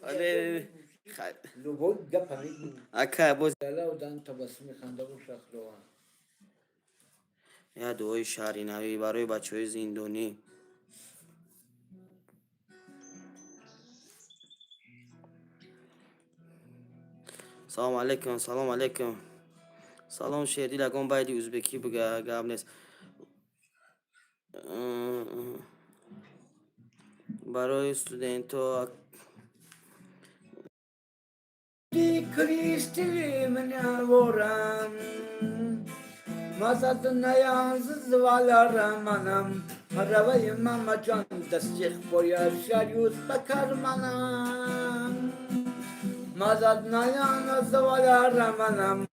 آره اکا باز یا دعای شهری نوی برای بچه های زندانی. سلام علیکم. سلام علیکم. سلام شهری لگون بایدی ازبکی بگه گاب نیست برای استودنت ها دی کریستلی من ورم مازاد نیاز زوالارم منم روی ماما جان دستیخ پویا شریوت بکر منم مازاد نیاز زوالارم منم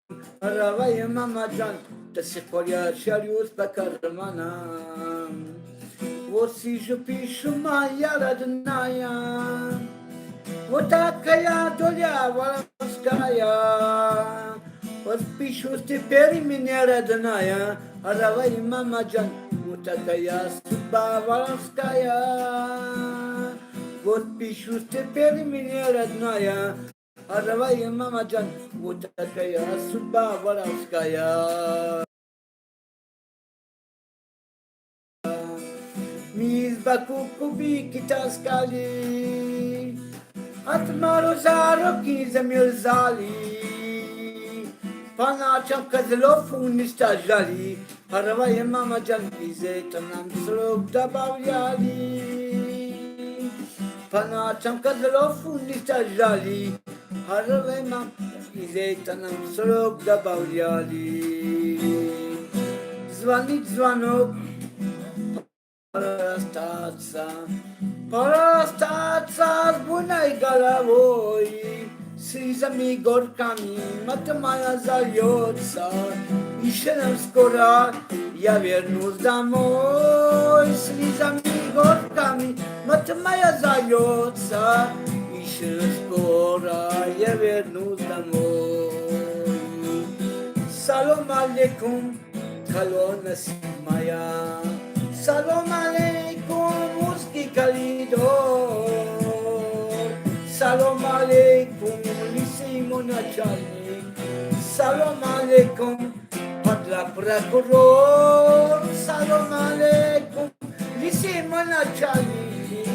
روی ماما جان دستیخ پویا شریوت بکر منم ورسیجو پیشما یارد نایم Вот такая доля воровская, вот пишут теперь меня родная, давай, мама Джан, вот такая судьба воровская, вот пишут теперь меня родная, давай, мама Джан, вот такая судьба воровская. Мисс Баку кубики таскали, от морозароки замерзали, по ночам козлов уничтожали, порвая мама Джан, из этого нам срок добавляли. По ночам козлов уничтожали, порвая мама, из этого нам срок добавляли. Звонит звонок, пора остаться с буйной головой, с ризами горками мать моя зальется, еще нам скоро я вернусь домой, с ризами горками мать моя зальется, еще скоро я вернусь домой. Салам алейкум, колонна моя. Salam alaikum, muski kalidor. Salam alaikum, lissimo начальник. Salam alaikum, padla прокурор. Salam alaikum, lissimo начальник.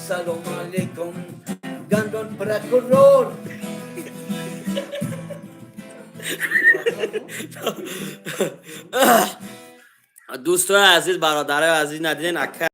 Salam alaikum, gandon прокурор. دوستان عزیز، برادرای عزیز، ندیدین اکه